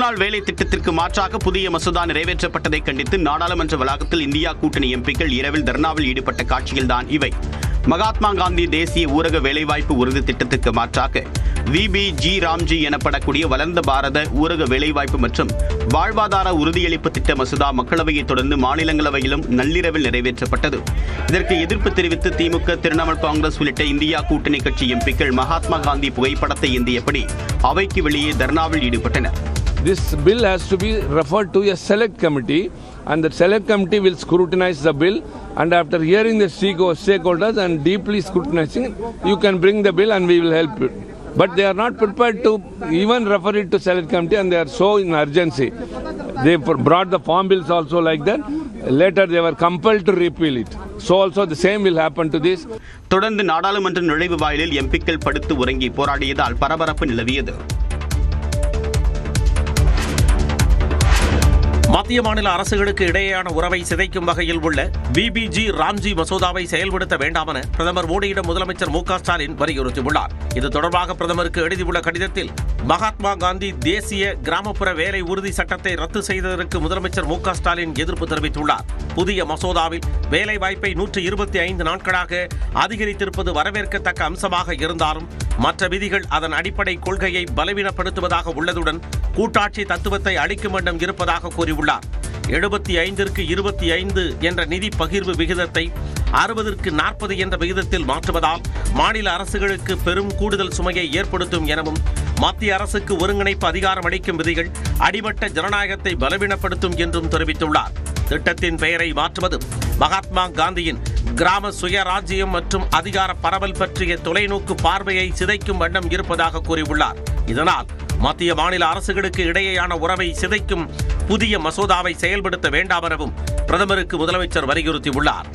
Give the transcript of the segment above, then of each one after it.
100 நாள் வேலை திட்டத்திற்கு மாற்றாக புதிய மசோதா நிறைவேற்றப்பட்டதை கண்டித்து நாடாளுமன்ற வளாகத்தில் இந்தியா கூட்டணி எம்பிக்கள் இரவில் தர்ணாவில் ஈடுபட்ட காட்சிகள்தான் இவை. மகாத்மா காந்தி தேசிய ஊரக வேலைவாய்ப்பு உறுதி திட்டத்திற்கு மாற்றாக விபிஜி ராம்ஜி எனப்படக்கூடிய வளர்ந்த பாரத ஊரக வேலைவாய்ப்பு மற்றும் வாழ்வாதார உறுதியளிப்பு திட்ட மசோதா மக்களவையை தொடர்ந்து மாநிலங்களவையிலும் நள்ளிரவில் நிறைவேற்றப்பட்டது. இதற்கு எதிர்ப்பு தெரிவித்து திமுக, திரிணாமுல் காங்கிரஸ் உள்ளிட்ட இந்தியா கூட்டணி கட்சி எம்பிக்கள் மகாத்மா காந்தி புகைப்படத்தை ஏந்தியபடி அவைக்கு வெளியே தர்ணாவில் ஈடுபட்டனர். This bill has to be referred to a select committee, and the select committee will scrutinize the bill, and after hearing the stakeholders and deeply scrutinizing, you can bring the bill and we will help you. But they are not prepared to even refer it to select committee, and they are so in urgency. They brought the farm bills also like that. Later they were compelled to repeal it. So also the same will happen to this. தொடர்ந்து நாடாளுமன்ற நுழைவு வாயிலில் எம்பிக்கள் படுத்து உறங்கி போராடியதால் பரபரப்பு நிலவியது. மத்திய மாநில அரசுகளுக்கு இடையேயான உறவை சிதைக்கும் வகையில் உள்ள விபிஜி ராம்ஜி மசோதாவை செயல்படுத்த வேண்டாம் என பிரதமர் மோடியிடம் முதலமைச்சர் மு க ஸ்டாலின் வலியுறுத்தியுள்ளார். இது தொடர்பாக பிரதமருக்கு எழுதியுள்ள கடிதத்தில் மகாத்மா காந்தி தேசிய கிராமப்புற வேலை உறுதி சட்டத்தை ரத்து செய்ததற்கு முதலமைச்சர் மு க ஸ்டாலின் எதிர்ப்பு தெரிவித்துள்ளார். புதிய மசோதாவில் வேலை வாய்ப்பை 125 நாட்களாக அதிகரித்திருப்பது வரவேற்கத்தக்க அம்சமாக இருந்தாலும் மற்ற விதிகள் அதன் அடிப்படை கொள்கையை பலவீனப்படுத்துவதாக உள்ளதுடன் கூட்டாட்சி தத்துவத்தை அளிக்கும் வண்ணம் இருப்பதாக கூறியுள்ளார். 75ற்கு 25 என்ற நிதி பகிர்வு விகிதத்தை 60ற்கு 40 என்ற விகிதத்தில் மாற்றுவதால் மாநில அரசுகளுக்கு பெரும் கூடுதல் சுமையை ஏற்படுத்தும் எனவும் மத்திய அரசுக்கு ஒருங்கிணைப்பு அதிகாரம் அளிக்கும் விதிகள் அடிமட்ட ஜனநாயகத்தை பலவீனப்படுத்தும் என்றும் தெரிவித்துள்ளார். திட்டத்தின் பெயரை மாற்றுவதும் மகாத்மா காந்தியின் கிராம சுயராஜ்யம் மற்றும் அதிகார பரவல் பற்றிய தொலைநோக்கு பார்வையை சிதைக்கும் வண்ணம் இருப்பதாக கூறியுள்ளார். இதனால் மத்திய மாநில அரசுகளுக்கு இடையேயான உறவை சிதைக்கும் புதிய மசோதாவை செயல்படுத்த வேண்டாம் எனவும் பிரதமருக்கு முதலமைச்சர் வலியுறுத்தியுள்ளார்.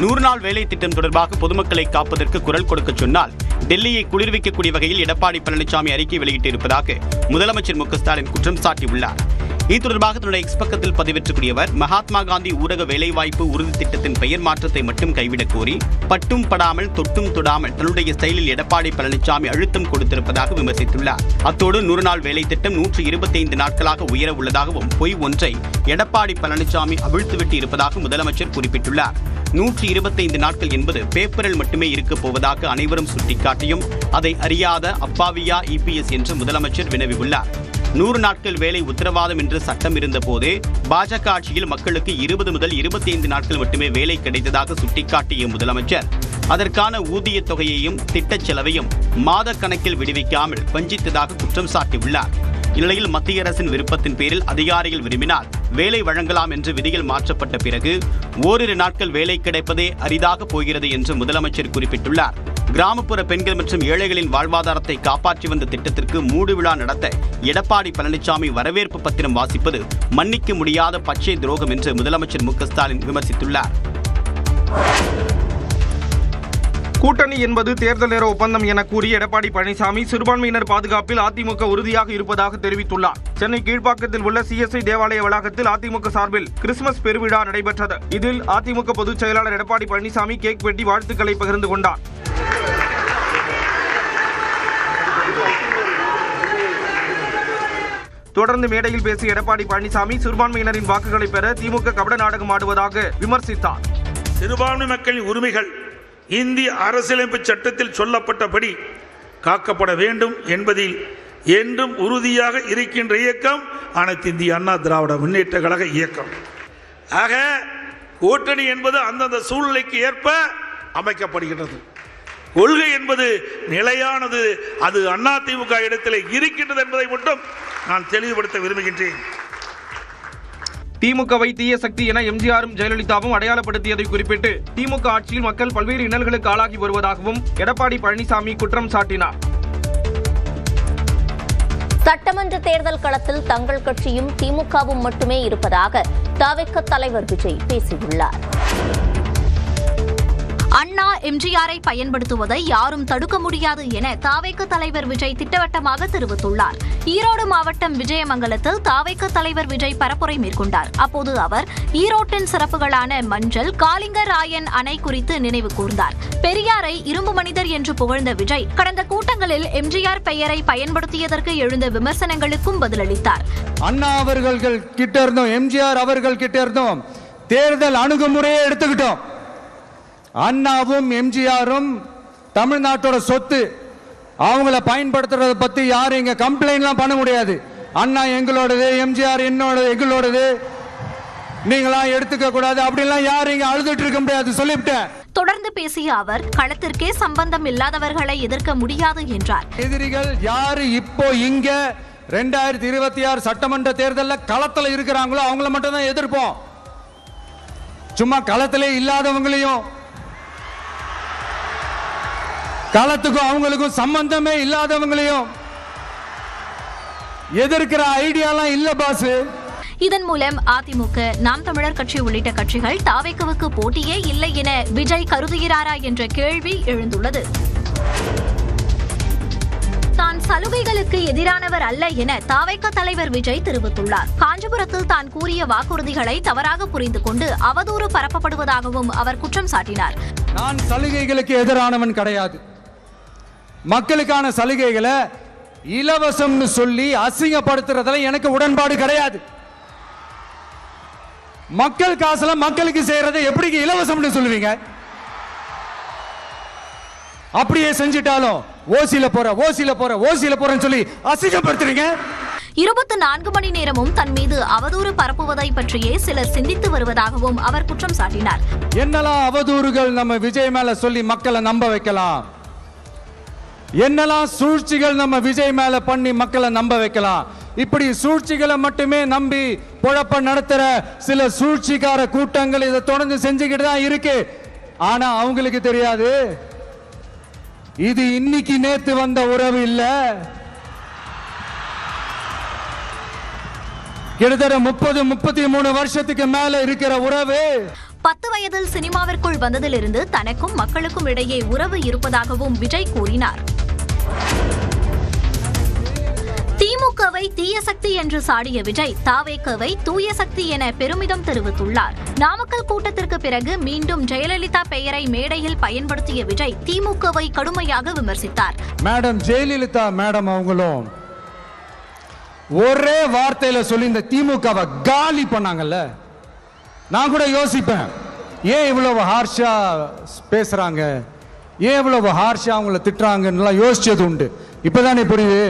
100 நாள் வேலை திட்டம் தொடர்பாக பொதுமக்களை காப்பதற்கு குரல் கொடுக்க சொன்னால் டெல்லியை குளிர்விக்கக்கூடிய வகையில் எடப்பாடி பழனிசாமி அறிக்கை வெளியிட்டிருப்பதாக முதலமைச்சர் மு க ஸ்டாலின் குற்றம் சாட்டியுள்ளார். இது தொடர்பாக தன்னுடைய எக்ஸ் பக்கத்தில் பதிவேற்றக்கூடியவர் மகாத்மா காந்தி ஊரக வேலைவாய்ப்பு உறுதி திட்டத்தின் பெயர் மாற்றத்தை மட்டும் கைவிடக் கோரி பட்டும் படாமல் தொட்டும் தொடாமல் தன்னுடைய ஸ்டைலில் எடப்பாடி பழனிசாமி அழுத்தம் கொடுத்திருப்பதாக விமர்சித்துள்ளார். அத்தோடு 100 நாள் வேலை திட்டம் 125 நாட்களாக உயர உள்ளதாகவும் பொய் ஒன்றை எடப்பாடி பழனிசாமி அவிழ்த்துவிட்டு இருப்பதாக முதலமைச்சர் குறிப்பிட்டுள்ளார். 125 நாட்கள் என்பது பேப்பரில் மட்டுமே இருக்கப் போவதாக அனைவரும் சுட்டிக்காட்டியும் அதை அறியாத அப்பாவியா இபிஎஸ் என்று முதலமைச்சர் வினவியுள்ளார். 100 நாட்கள் வேலை உத்தரவாதம் என்று சட்டம் இருந்த போதே பாஜக ஆட்சியில் மக்களுக்கு 20 முதல் 25 நாட்கள் மட்டுமே வேலை கிடைத்ததாக சுட்டிக்காட்டிய முதலமைச்சர் அதற்கான ஊதிய தொகையையும் திட்டச் செலவையும் மாத கணக்கில் விடுவிக்காமல் வஞ்சித்ததாக குற்றம் சாட்டியுள்ளார். இந்நிலையில் மத்திய அரசின் விருப்பத்தின் பேரில் அதிகாரிகள் விரும்பினால் வேலை வழங்கலாம் என்று விதிகள் மாற்றப்பட்ட பிறகு ஓரிரு நாட்கள் வேலை கிடைப்பதே அரிதாக போகிறது என்று முதலமைச்சர் குறிப்பிட்டுள்ளார். கிராமப்புற பெண்கள் மற்றும் ஏழைகளின் வாழ்வாதாரத்தை காப்பாற்றி வந்த திட்டத்திற்கு மூடு விழா நடத்த எடப்பாடி பழனிசாமி வரவேற்பு பத்திரம் வாசிப்பது மன்னிக்க முடியாத பச்சை துரோகம் என்று முதலமைச்சர் மு க ஸ்டாலின் விமர்சித்துள்ளார். கூட்டணி என்பது தேர்தல் நேர ஒப்பந்தம் என கூறிய எடப்பாடி பழனிசாமி சிறுபான்மையினர் பாதுகாப்பில் அதிமுக உறுதியாக இருப்பதாக தெரிவித்துள்ளார். சென்னை கீழ்ப்பாக்கத்தில் உள்ள CSI தேவாலய வளாகத்தில் அதிமுக சார்பில் கிறிஸ்துமஸ் பெருவிழா நடைபெற்றது. இதில் அதிமுக பொதுச் செயலாளர் எடப்பாடி பழனிசாமி கேக் வெட்டி வாழ்த்துக்களை பகிர்ந்து கொண்டார். தொடர்ந்து மேடையில் பேசிய எடப்பாடி பழனிசாமி சிறுபான்மையினரின் வாக்குகளை பெற திமுக கபட நாடகம் ஆடுவதாக விமர்சித்தார். சிறுபான்மை மக்களின் உரிமைகள் இந்திய அரசியலமைப்பு சட்டத்தில் சொல்லப்பட்டபடி காக்கப்பட வேண்டும் என்பதில் என்றும் உறுதியாக இருக்கின்ற இயக்கம் அனைத்து இந்திய அண்ணா திராவிட முன்னேற்ற கழக இயக்கம். ஆக கூட்டணி என்பது அந்தந்த சூழ்நிலைக்கு ஏற்ப அமைக்கப்படுகின்றது. கொள்கை என்பது நிலையானது, அது அதிமுக இடத்திலே இருக்கின்றது என்பதை மட்டும் நான் தெளிவுபடுத்த விரும்புகின்றேன். திமுகவை தீய சக்தி என எம்ஜிஆரும் ஜெயலலிதாவும் அடையாளப்படுத்தியதை குறிப்பிட்டு திமுக ஆட்சியில் மக்கள் பல்வேறு இன்னல்களுக்கு ஆளாகி வருவதாகவும் எடப்பாடி பழனிசாமி குற்றம் சாட்டினார். சட்டமன்ற தேர்தல் களத்தில் தங்கள் கட்சியும் திமுகவும் மட்டுமே இருப்பதாக தவிக தலைவர் விஜய் பேசியுள்ளார். அண்ணா எம்ஜிஆரை பயன்படுத்துவதை யாரும் தடுக்க முடியாது என தாவேக தலைவர் விஜய் திட்டவட்டமாக தெரிவித்துள்ளார். ஈரோடு மாவட்டம் விஜயமங்கலத்தில் தாவேக தலைவர் விஜய் பரப்புரை மேற்கொண்டார். அப்போது அவர் ஈரோட்டின் சிறப்புகளான மஞ்சள், காளிங்கராயன் அணை குறித்து நினைவு கூர்ந்தார். பெரியாரை இரும்பு மனிதர் என்று புகழ்ந்த விஜய் கடந்த கூட்டங்களில் எம்ஜிஆர் பெயரை பயன்படுத்தியதற்கு எழுந்த விமர்சனங்களுக்கும் பதிலளித்தார். அண்ணா அவர்கள் கிட்ட இருந்தோம், எம்ஜிஆர் அவர்கள் கிட்ட இருந்தோம் தேர்தல் அணுகுமுறையை எடுத்துக்கிட்டோம். அண்ணாவும் எம்ஜிஆரும் தமிழ்நாட்டோட சொத்து. அவங்கள பயன்படுத்துறத பத்தி யாரும் இங்க கம்ப்ளைண்ட்லாம் பண்ண முடியாது. அண்ணா எங்களோடது, எம்ஜிஆர் எங்களோடது, நீங்களா எடுத்துக்க கூடாது அப்படிலாம் யாரும் இங்க அழுதுட்டு இருக்க முடியாது சொல்லிவிட்டேன். தொடர்ந்து பேசிய அவர் களத்திற்கே சம்பந்தம் இல்லாதவர்களை எதிர்க்க முடியாது என்றார். எதிரிகள் யாரு இப்போ இங்க 2026 சட்டமன்ற தேர்தலில் களத்தில் இருக்கிறாங்களோ அவங்கள மட்டும் தான் எதிர்ப்போம். சும்மா களத்திலே இல்லாதவங்களையும், களத்துக்கும் அவங்களுக்கும் சம்பந்தமே இல்லாதவங்களையும் எதிர்க்கிற ஐடியாலாம் இல்ல பாஸ். இதன் மூலம் அதிமுக, நாம் தமிழர் கட்சி உள்ளிட்ட கட்சிகள் தாவேகவுக்கு போட்டியே இல்லை என விஜய் கருதுகிறாரா என்ற கேள்வி எழுந்துள்ளது. தான் சலுகைகளுக்கு எதிரானவர் அல்ல என தாவேக தலைவர் விஜய் தெரிவித்துள்ளார். காஞ்சிபுரத்தில் தான் கூறிய வாக்குறுதிகளை தவறாக புரிந்து கொண்டு அவதூறு பரப்பப்படுவதாகவும் அவர் குற்றம் சாட்டினார். நான் சலுகைகளுக்கு எதிரானவன் கிடையாது. மக்களுக்கான சலுகைகளை இலவசம்னு சொல்லி அசிங்கப்படுத்துறதுல எனக்கு உடன்பாடு கிடையாது. மக்கள் காசுல மக்களுக்கு செய்யறதை எப்படி இலவசம்னு சொல்லுவீங்க? அப்படியே செஞ்சிட்டாலும் ஓசில போறேன்னு சொல்லி அசிங்கப்படுத்துறீங்க. 24 மணி நேரமும் தன் மீது அவதூறு பரப்புவதை பற்றியே சிலர் சிந்தித்து வருவதாகவும் அவர் குற்றம் சாட்டினார். என்னெல்லாம் அவதூறுகள் நம்ம விஜய் மேல சொல்லி மக்களை நம்ப வைக்கலாம், என்னெல்லாம் சூழ்ச்சிகள் நம்ம விஜய் மேல பண்ணி மக்களை நம்ப வைக்கலாம். இப்படி சூழ்ச்சிகளை மட்டுமே நம்பி பொழப்ப நடத்துற சில சூழ்ச்சிக்கார கூட்டங்கள் இதை தொடர்ந்து செஞ்சுக்கிட்டு தான் இருக்கு. ஆனா அவங்களுக்கு தெரியாது இது இன்னைக்கு நேத்து வந்த உறவு இல்ல. கிட்டத்தட்ட 30-33 வருஷத்துக்கு மேல இருக்கிற உறவு. 10 வயதில் சினிமாவிற்குள் வந்ததிலிருந்து தனக்கும் மக்களுக்கும் இடையே உறவு இருப்பதாகவும் விஜய் கூறினார். திமுகவை தீய சக்தி என்று சாடிய விஜய் தாவேகவை தூய சக்தி என பெருமிதம் தெரிவித்துள்ளார். நாமக்கல் கூட்டத்திற்கு பிறகு மீண்டும் ஜெயலலிதா பெயரை மேடையில் பயன்படுத்திய விஜய் திமுகவை கடுமையாக விமர்சித்தார். மேடம் ஜெயலலிதா மேடம் அவங்களும் ஒரே வார்த்தையில சொல்லி இந்த திமுகவை காலி பண்ணாங்கல்ல. நான் கூட யோசிப்பேன், ஏன் இவ்வளவு ஹார்ஷா பேசுறாங்க, ஏன் இவ்வளவு ஹார்ஷா அவங்கள திட்டுறாங்கன்னு யோசிச்சது உண்டு. இப்பதானே புரியுது.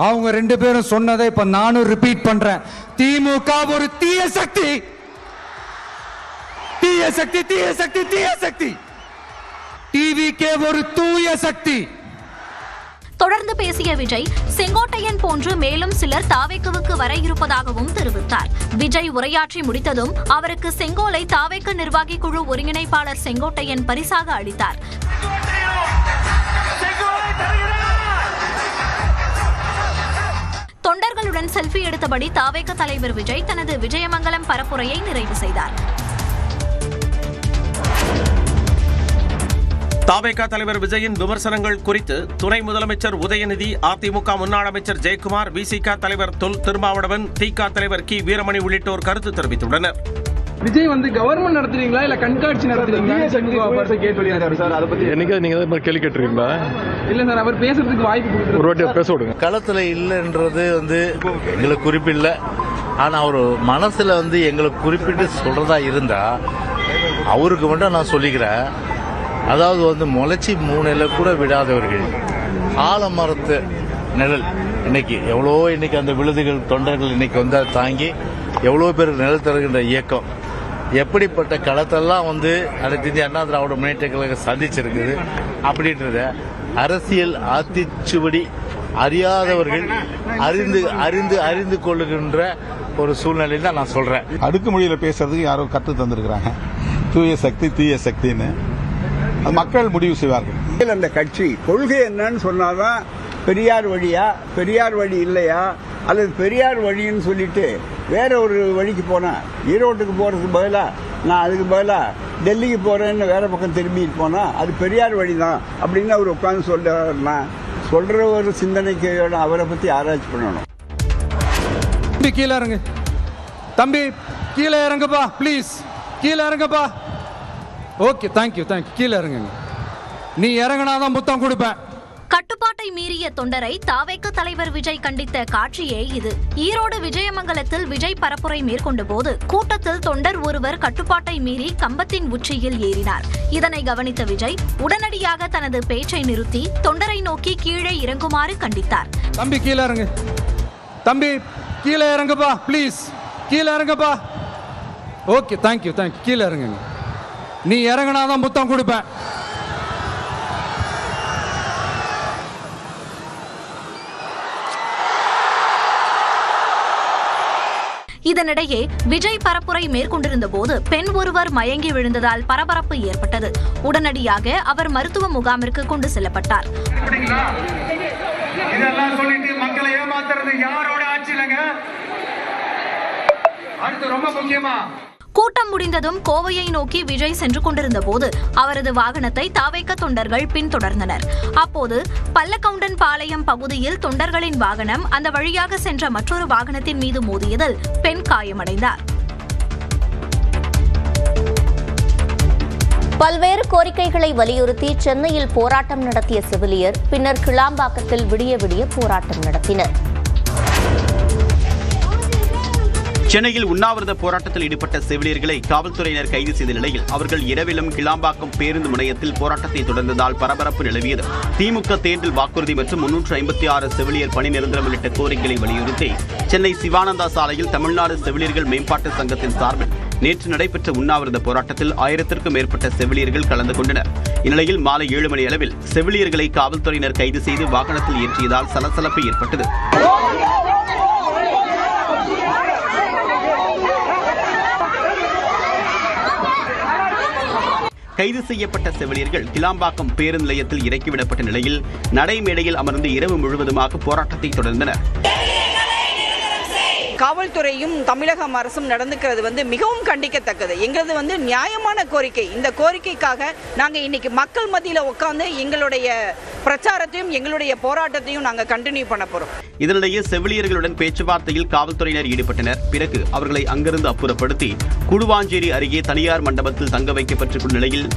அவங்க 2 பேரும் சொன்னதை இப்ப நானும் ரிப்பீட் பண்றேன். திமுக ஒரு தீய சக்தி, தீய சக்தி, தீய சக்தி, தீய சக்தி. டிவிகே ஒரு தூய சக்தி. தொடர்ந்து பேசிய விஜய் செங்கோட்டையன் போன்று மேலும் சிலர் தாவேகவுக்கு வர இருப்பதாகவும் தெரிவித்தார். விஜய் உரையாற்றி முடித்ததும் அவருக்கு செங்கோலை தாவேக நிர்வாகி குழு ஒருங்கிணைப்பாளர் செங்கோட்டையன் பரிசாக அளித்தார். தொண்டர்களுடன் செல்ஃபி எடுத்தபடி தாவேக தலைவர் விஜய் தனது விஜயமங்கலம் பரப்புரையை நிறைவு செய்தார். தாவேகா தலைவர் விஜயின் விமர்சனங்கள் குறித்து துணை முதலமைச்சர் உதயநிதி, அதிமுக முன்னாள் அமைச்சர் ஜெயக்குமார், விசிக தலைவர் தொல் திருமாவளவன், திக தலைவர் கி வீரமணி உள்ளிட்டோர் கருத்து தெரிவித்துள்ளனர். விஜய் கவர்மெண்ட் நடத்துறீங்களா இல்ல கண்காட்சி நடத்துறீங்களா? என்னைக்கு நீங்க இந்த மாதிரி கேள்வி கேட்டுறீங்களா? இல்ல சார், அவர் பேசுறதுக்கு வாய்ப்பு கொடுக்குறாரு. ஒரு வாட்டி பேச விடுங்க. களத்துல இல்லைன்றது எங்களுக்கு குறிப்பில்ல. ஆனா அவர் மனசுல எங்களுக்கு குறிப்பிட்டு சொல்றதா இருந்தா அவருக்கு மட்டும் நான் சொல்லிக்கிறேன். அதாவது முளைச்சி 3 இலை கூட விடாதவர்கள், ஆலமரத்து நிழல் இன்னைக்கு எவ்வளோ, இன்னைக்கு அந்த விழுதுகள் தொண்டர்கள் இன்னைக்கு அதை தாங்கி எவ்வளோ பேர் நிழல் தருகின்ற இயக்கம், எப்படிப்பட்ட களத்தெல்லாம் அனைத்து இந்திய அண்ணா திராவிட முன்னேற்ற கழகம் சந்திச்சிருக்குது. அப்படின்றத அரசியல் ஆத்திச்சுவடி அறியாதவர்கள் அறிந்து கொள்ளுகின்ற ஒரு சூழ்நிலையில் தான் நான் சொல்றேன். அடுக்குமொழியில் பேசுறதுக்கு யாரோ கற்று தந்திருக்கிறாங்க, தூய சக்தி தீய சக்தின்னு. மக்கள் முடிவு செய்வார்கள். அந்த கட்சி கொள்கை என்னன்னு சொன்னாதான் பெரியார் வழியா, பெரியார் வழி இல்லையா, அல்லது பெரியார் வழின்னு சொல்லிட்டு வேற ஒரு வழிக்கு போனா, ஈரோட்டுக்கு போறதுக்கு பதிலா நான் அதுக்கு பதிலா டெல்லிக்கு போகிறேன்னு வேறு பக்கம் திரும்பிட்டு போனால் அது பெரியார் வழி தான் அப்படின்னு அவர் உட்காந்து சொல்கிறாருன்னா சொல்கிற ஒரு சிந்தனைக்கு அவரை பற்றி ஆராய்ச்சி பண்ணணும். தம்பி கீழே இறங்கு, தம்பி கீழே இறங்குப்பா, ப்ளீஸ் கீழே இறங்குப்பா. ஓகே, தேங்க்யூ கீழே இறங்குங்க. நீ இறங்கினாதான் புத்தம் கொடுப்பேன். கட்டுப்பாட்டை மீறிய தொண்டரை தாவேக தலைவர் விஜய் கண்டித்த காட்சியே இது. ஈரோடு விஜயமங்கலத்தில் விஜய் பரப்புரை மேற்கொண்ட போது கூட்டத்தில் தொண்டர் ஒருவர் கட்டுப்பாட்டை மீறி கம்பத்தின் உச்சியில் ஏறினார். இதனை கவனித்த விஜய் உடனடியாக தனது பேச்சை நிறுத்தி தொண்டரை நோக்கி கீழே இறங்குமாறு கண்டித்தார். தம்பி கீழே இறங்கு, தம்பி கீழே இறங்குப்பா, ப்ளீஸ் கீழே இறங்குப்பா. ஓகே, தேங்க்யூ கீழே இறங்குங்க. நீ இறங்கினாதான் புத்தம் கொடுப்பேன். இதனிடையே விஜய் பரப்புரை மேற்கொண்டிருந்த போது பெண் ஒருவர் மயங்கி விழுந்ததால் பரபரப்பு ஏற்பட்டது. உடனடியாக அவர் மருத்துவ முகாமிற்கு கொண்டு செல்லப்பட்டார். இதெல்லாம் சொல்லிட்டு மக்களை ஏமாத்துறது யாரோட ஆட்சியிலங்க? அடுத்து ரொம்ப முக்கியமா கூட்டம் முடிந்ததும் கோவையை நோக்கி விஜய் சென்று கொண்டிருந்த போது அவரது வாகனத்தை தாவேக தொண்டர்கள் பின்தொடர்ந்தனர். அப்போது பல்லக்கவுண்டன் பாளையம் பகுதியில் தொண்டர்களின் வாகனம் அந்த வழியாக சென்ற மற்றொரு வாகனத்தின் மீது மோதியதில் பெண் காயமடைந்தார். பல்வேறு கோரிக்கைகளை வலியுறுத்தி சென்னையில் போராட்டம் நடத்திய செவிலியர் பின்னர் கிளாம்பாக்கத்தில் விடிய போராட்டம் நடத்தினர். சென்னையில் உண்ணாவிரத போராட்டத்தில் ஈடுபட்ட செவிலியர்களை காவல்துறையினர் கைது செய்த நிலையில் அவர்கள் இரவிலும் கிளாம்பாக்கம் பேருந்து முனையத்தில் போராட்டத்தை தொடர்ந்ததால் பரபரப்பு நிலவியது. திமுக தேர்தல் வாக்குறுதி மற்றும் 356 செவிலியர் பணி நிரந்தரம் உள்ளிட்ட கோரிக்கைகளை வலியுறுத்தி சென்னை சிவானந்தா சாலையில் தமிழ்நாடு செவிலியர்கள் மேம்பாட்டு சங்கத்தின் சார்பில் நேற்று நடைபெற்ற உண்ணாவிரத போராட்டத்தில் 1000க்கும் மேற்பட்ட செவிலியர்கள் கலந்து கொண்டனர். இந்நிலையில் மாலை 7 மணி அளவில் செவிலியர்களை காவல்துறையினர் கைது செய்து வாகனத்தில் ஏற்றியதால் சலசலப்பு ஏற்பட்டது. கைது செய்யப்பட்ட செவிலியர்கள் கிளாம்பாக்கம் பேருந்து நிலையத்தில் இறக்கிவிடப்பட்ட நிலையில் நடைமேடையில் அமர்ந்து இரவு முழுவதுமாக போராட்டத்தை தொடர்ந்தனர். காவல்துறையும் தமிழக அரசும் நடந்துக்கிறது மிகவும் கண்டிக்கத்தக்கது. எங்களது நியாயமான கோரிக்கை. இந்த கோரிக்கைக்காக நாங்கள் இன்னைக்கு மக்கள் மத்தியில் உட்கார்ந்து எங்களுடைய பிரச்சாரத்தையும் எங்களுடைய போராட்டத்தையும் நாங்கள் கண்டினியூ பண்ண போறோம். இதனிடையே செவிலியர்களுடன் பேச்சுவார்த்தையில் காவல்துறையினர் ஈடுபட்டனர். பிறகு அவர்களை அங்கிருந்து அப்புறப்படுத்தி கூடுவாஞ்சேரி அருகே தனியார் மண்டபத்தில் தங்க வைக்கப்பட்டிருக்கும் நிலையில்